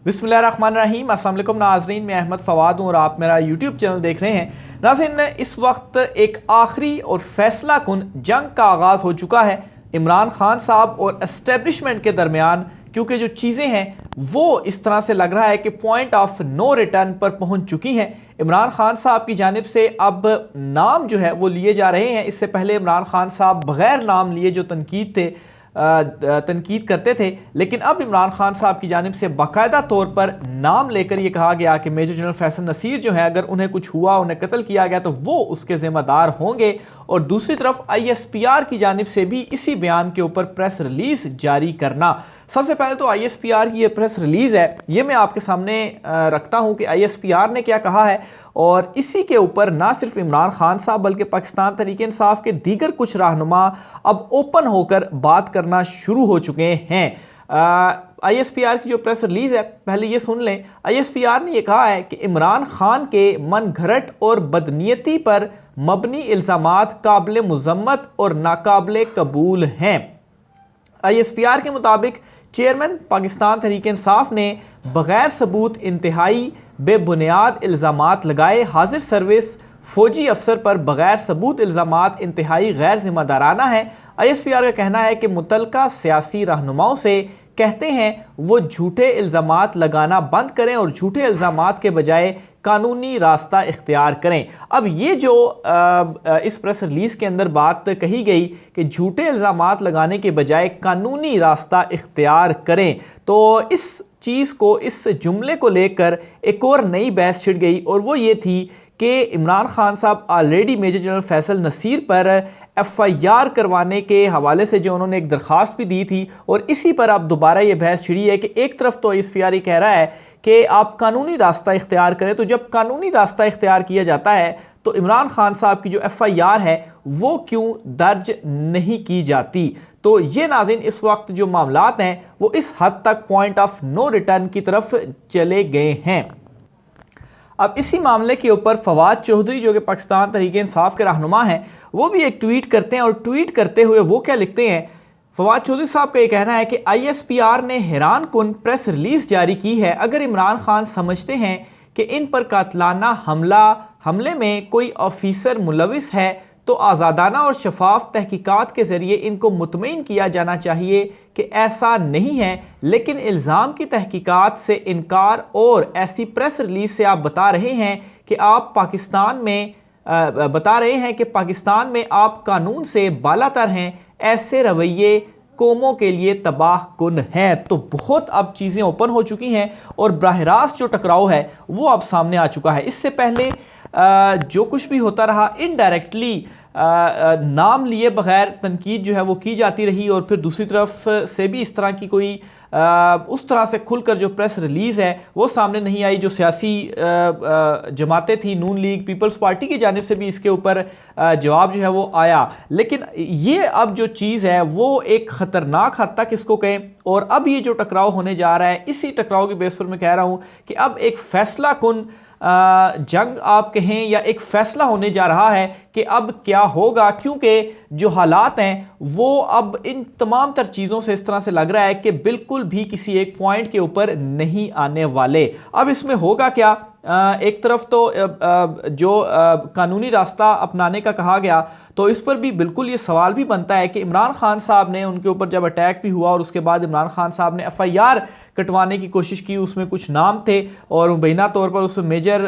बिस्मिल्लाहिर्रहमानिर्रहीम। अस्सलाम वालेकुम नाज़रीन, मैं अहमद फ़वाद हूँ और आप मेरा यूट्यूब चैनल देख रहे हैं। नाज़रीन, इस वक्त एक आखिरी और फैसला कुन जंग का आगाज़ हो चुका है इमरान खान साहब और एस्टेब्लिशमेंट के दरमियान, क्योंकि जो चीज़ें हैं वो इस तरह से लग रहा है कि पॉइंट ऑफ नो रिटर्न पर पहुंच चुकी हैं। इमरान खान साहब की जानिब से अब नाम जो है वो लिए जा रहे हैं। इससे पहले इमरान खान साहब बग़ैर नाम लिए जो तनकीद करते थे, लेकिन अब इमरान खान साहब की जानिब से बाकायदा तौर पर नाम लेकर ये कहा गया कि मेजर जनरल फैसल नसीर जो है, अगर उन्हें कुछ हुआ, उन्हें कत्ल किया गया तो वो उसके ज़िम्मेदार होंगे। और दूसरी तरफ ISPR की जानिब से भी इसी बयान के ऊपर प्रेस रिलीज़ जारी करना। सबसे पहले तो ISPR की ये प्रेस रिलीज़ है, ये मैं आपके सामने रखता हूँ कि ISPR ने क्या कहा है। और इसी के ऊपर ना सिर्फ इमरान खान साहब बल्कि पाकिस्तान तहरीक इंसाफ के दीगर कुछ रहनुमा अब ओपन होकर बात करना शुरू हो चुके हैं। ISPR की जो प्रेस रिलीज़ है, पहले ये सुन लें। ISPR ने यह कहा है कि इमरान खान के मन घरट और बदनीयती पर मबनी इल्ज़ामात काबिल मुज़म्मत और नाकाबिल कबूल हैं। ISPR के मुताबिक चेयरमैन पाकिस्तान तहरीक इंसाफ ने बग़ैर सबूत इंतहाई बेबुनियाद इल्ज़ामात लगाए। हाजिर सर्विस फौजी अफसर पर बग़ैर सबूत इल्ज़ामात इंतहाई गैर जिम्मेदाराना है। ISPR का कहना है कि मुतलका सियासी रहनुमाओं से कहते हैं वो झूठे इल्ज़ामात लगाना बंद करें और झूठे इल्ज़ामात के बजाय कानूनी रास्ता इख्तियार करें। अब ये जो इस प्रेस रिलीज़ के अंदर बात कही गई कि झूठे इल्ज़ामात लगाने के बजाय कानूनी रास्ता इख्तियार करें, तो इस चीज़ को, इस जुमले को लेकर एक और नई बहस छिड़ गई। और वो ये थी कि इमरान खान साहब already major general Faisal Naseer पर FIR करवाने के हवाले से जो उन्होंने एक दरख्वास्त भी दी थी, और इसी पर अब दोबारा ये बहस छिड़ी है कि एक तरफ तो ISPR कह रहा है कि आप कानूनी रास्ता इख्तियार करें, तो जब कानूनी रास्ता इख्तियार किया जाता है तो इमरान खान साहब की जो FIR है वो क्यों दर्ज नहीं की जाती। तो ये नाज़रीन इस वक्त जो मामलात हैं वो इस हद तक पॉइंट ऑफ नो रिटर्न की तरफ चले गए हैं। अब इसी मामले के ऊपर फवाद चौधरी जो कि पाकिस्तान तहरीक इंसाफ के रहनुमा हैं, वो भी एक ट्वीट करते हैं। और ट्वीट करते हुए वो क्या लिखते हैं, फवाद चौधरी साहब का ये कहना है कि ISPR ने हैरान कुन प्रेस रिलीज़ जारी की है। अगर इमरान खान समझते हैं कि इन पर कातलाना हमले में कोई ऑफिसर मुलविस है तो आज़ादाना और शफाफ तहकीकात के ज़रिए इनको मुतमईन किया जाना चाहिए कि ऐसा नहीं है। लेकिन इल्ज़ाम की तहकीकात से इनकार और ऐसी प्रेस रिलीज़ से आप बता रहे हैं कि पाकिस्तान में आप कानून से बालातर हैं। ऐसे रवैये कौमों के लिए तबाह कुन है। तो बहुत अब चीज़ें ओपन हो चुकी हैं और बराह रास्त जो टकराव है वो अब सामने आ चुका है। इससे पहले जो कुछ भी होता रहा, इनडायरेक्टली नाम लिए बगैर तनकीद जो है वो की जाती रही, और फिर दूसरी तरफ से भी इस तरह की कोई उस तरह से खुलकर जो प्रेस रिलीज़ है वो सामने नहीं आई। जो सियासी जमातें थी, नून लीग, पीपल्स पार्टी की जानिब से भी इसके ऊपर जवाब जो है वो आया। लेकिन ये अब जो चीज़ है वो एक ख़तरनाक हद तक इसको कहें, और अब ये जो टकराव होने जा रहा है, इसी टकराव की बेस पर मैं कह रहा हूँ कि अब एक फैसला कुन जंग आप कहें या एक फैसला होने जा रहा है कि अब क्या होगा, क्योंकि जो हालात हैं वो अब इन तमाम तर चीज़ों से इस तरह से लग रहा है कि बिल्कुल भी किसी एक पॉइंट के ऊपर नहीं आने वाले। अब इसमें होगा क्या, एक तरफ तो जो कानूनी रास्ता अपनाने का कहा गया, तो इस पर भी बिल्कुल ये सवाल भी बनता है कि इमरान खान साहब ने, उनके ऊपर जब अटैक भी हुआ और उसके बाद इमरान खान साहब ने FIR कटवाने की कोशिश की, उसमें कुछ नाम थे और मुबैना तौर पर उसमें मेजर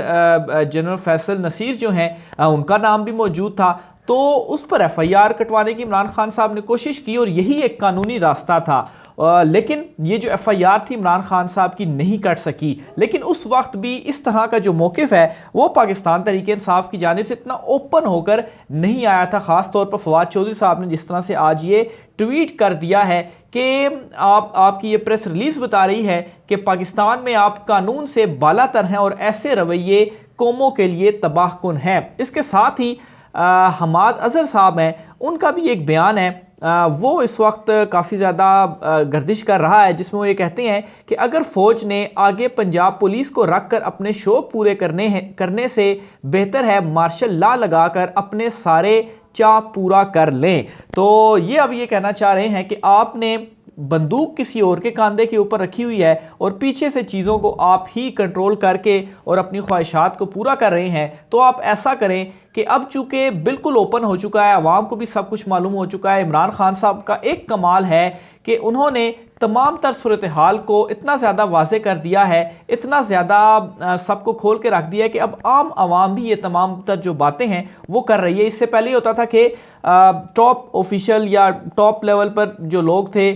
जनरल फैसल नसीर जो हैं उनका नाम भी मौजूद था। तो उस पर FIR कटवाने की इमरान खान साहब ने कोशिश की और यही एक कानूनी रास्ता था। लेकिन ये जो FIR थी इमरान खान साहब की नहीं कट सकी। लेकिन उस वक्त भी इस तरह का जो मौक़िफ़ है वो पाकिस्तान तहरीक इंसाफ की जानिब से इतना ओपन होकर नहीं आया था। ख़ास तौर पर फवाद चौधरी साहब ने जिस तरह से आज ये ट्वीट कर दिया है कि आपकी ये प्रेस रिलीज़ बता रही है कि पाकिस्तान में आप कानून से बालातर हैं और ऐसे रवैये कौमों के लिए तबाह कुन हैं। इसके साथ ही हमाद अज़हर साहब हैं, उनका भी एक बयान है, वो इस वक्त काफ़ी ज़्यादा गर्दिश कर रहा है, जिसमें वो ये कहते हैं कि अगर फ़ौज ने आगे पंजाब पुलिस को रख कर अपने शौक़ पूरे करने से बेहतर है मार्शल लॉ लगाकर अपने सारे चाह पूरा कर लें। तो ये अब ये कहना चाह रहे हैं कि आपने बंदूक किसी और के कंधे के ऊपर रखी हुई है और पीछे से चीज़ों को आप ही कंट्रोल करके और अपनी ख्वाहिशात को पूरा कर रहे हैं, तो आप ऐसा करें कि अब चूंकि बिल्कुल ओपन हो चुका है, आवाम को भी सब कुछ मालूम हो चुका है। इमरान खान साहब का एक कमाल है कि उन्होंने तमाम तर सूरत हाल को इतना ज़्यादा वाज़े कर दिया है, इतना ज़्यादा सबको खोल के रख दिया है कि अब आम आवाम भी ये तमाम तर जो बातें हैं वो कर रही है। इससे पहले होता था कि टॉप ऑफिशियल या टॉप लेवल पर जो लोग थे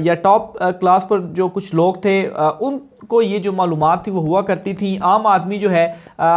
या टॉप क्लास पर जो कुछ लोग थे उनको ये जो मालूमात थी वो हुआ करती थी। आम आदमी जो है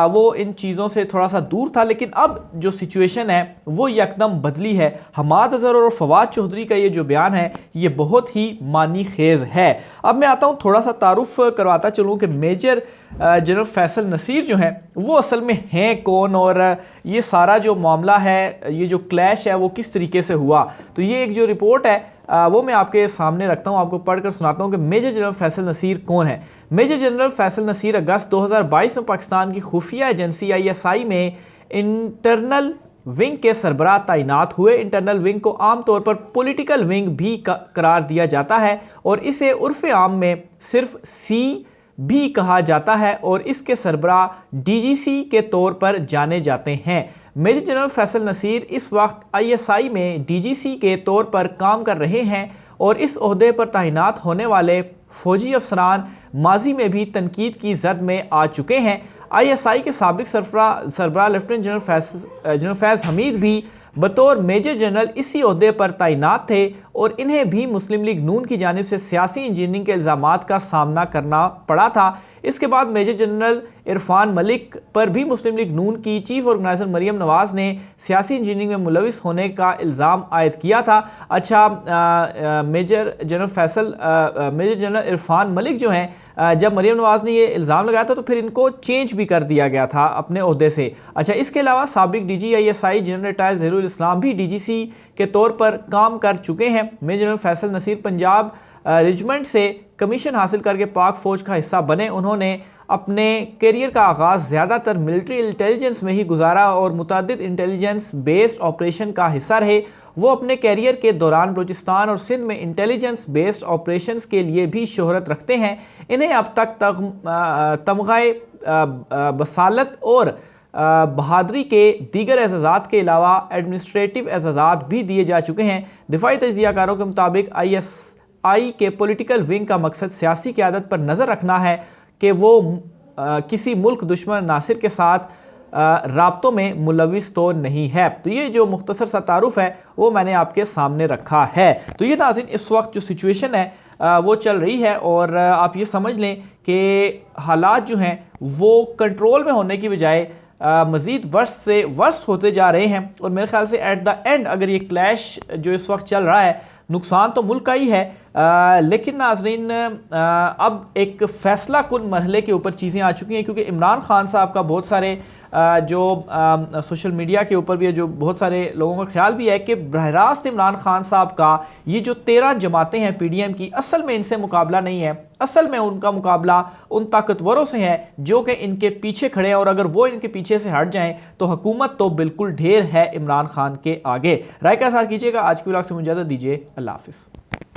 वो इन चीज़ों से थोड़ा सा दूर था, लेकिन अब जो सिचुएशन है वो एकदम बदली है। हमाद अज़हर और फवाद चौधरी का ये जो बयान है ये बहुत ही मानी खेज़ है। अब मैं आता हूँ, थोड़ा सा तारुफ करवाता चलूँ कि मेजर जनरल फैसल नसीर जो हैं वो असल में हैं कौन और ये सारा जो मामला है, ये जो क्लैश है वो किस तरीके से हुआ। तो ये एक जो रिपोर्ट है वो मैं आपके सामने रखता हूँ, आपको पढ़कर सुनाता हूँ कि मेजर जनरल फैसल नसीर कौन है। मेजर जनरल फैसल नसीर अगस्त 2022 में पाकिस्तान की खुफिया एजेंसी ISI में इंटरनल विंग के सरबराह तैनात हुए। इंटरनल विंग को आमतौर पर पॉलिटिकल विंग भी करार दिया जाता है और इसे उर्फ़ आम में सिर्फ सी भी कहा जाता है और इसके सरबराह DGC के तौर पर जाने जाते हैं। मेजर जनरल फैसल नसीर इस वक्त ISI में DGC के तौर पर काम कर रहे हैं और इस ओहदे पर तैनात होने वाले फौजी अफसरान माजी में भी तनकीद की जद में आ चुके हैं। ISI के साबिक सरबराह लेफ्टिनेंट जनरल फैज़ हमीद भी बतौर मेजर जनरल इसी ओहदे पर तैनात थे और इन्हें भी मुस्लिम लीग नून की जानिब से सियासी इंजीनियरिंग के इल्ज़ामात का सामना करना पड़ा था। इसके बाद मेजर जनरल इरफान मलिक पर भी मुस्लिम लीग नून की चीफ ऑर्गेनाइजर मरियम नवाज़ ने सियासी इंजीनियरिंग में मुलविस होने का इल्ज़ाम आयद किया था। अच्छा, मेजर जनरल इरफान मलिक जो हैं, जब मरियम नवाज़ ने ये इल्ज़ाम लगाया था तो फिर इनको चेंज भी कर दिया गया था अपने ओहदे से। अच्छा, इसके अलावा साबिक DG ISI general retire Zaheerul Islam भी DGC के तौर पर काम कर चुके हैं। Major general Faisal Naseer Punjab regiment से कमीशन हासिल करके पाक फ़ौज का हिस्सा बने। उन्होंने अपने करियर का आगाज़ ज़्यादातर मिलिट्री इंटेलिजेंस में ही गुजारा और मुतअद्दिद इंटेलिजेंस बेस्ड ऑपरेशन का हिस्सा रहे। वो अपने कैरियर के दौरान बलूचिस्तान और सिंध में इंटेलिजेंस बेस्ड ऑपरेशंस के लिए भी शोहरत रखते हैं। इन्हें अब तक तमग़े बसालत और बहादरी के दीगर एजाज़ात के अलावा एडमिनिस्ट्रेटिव एजाज़ात भी दिए जा चुके हैं। दिफाई तजियाकारों के मुताबिक ISI के पॉलिटिकल विंग का मकसद सियासी क़यादत पर नज़र रखना है कि वो किसी मुल्क दुश्मन नासिर के साथ राब्तों में मुलविस तो नहीं है। तो ये जो मुख्तसर सा तारुफ है वो मैंने आपके सामने रखा है। तो ये नाज़रीन इस वक्त जो सिचुएशन है वो चल रही है और आप ये समझ लें कि हालात जो हैं वो कंट्रोल में होने की बजाय मज़ीद वर्ष से वर्ष होते जा रहे हैं और मेरे ख्याल से एट द एंड अगर ये क्लैश जो इस वक्त चल रहा है, नुकसान तो मुल्क का ही है, लेकिन नाज़रीन अब एक फ़ैसला कुन मरहले के ऊपर चीज़ें आ चुकी हैं, क्योंकि इमरान खान साहब का बहुत सारे जो सोशल मीडिया के ऊपर भी है, जो बहुत सारे लोगों का ख्याल भी है कि बरह रास्त इमरान खान साहब का ये जो 13 जमातें हैं PDM की, असल में इनसे मुकाबला नहीं है। असल में उनका मुकाबला उन ताकतवरों से है जो कि इनके पीछे खड़े हैं और अगर वो इनके पीछे से हट जाएं तो हुकूमत तो बिल्कुल ढेर है इमरान खान के आगे। राय का साथ कीजिएगा। आज की व्लॉग से मुझे इजाज़त दीजिए। अल्लाह हाफिज़।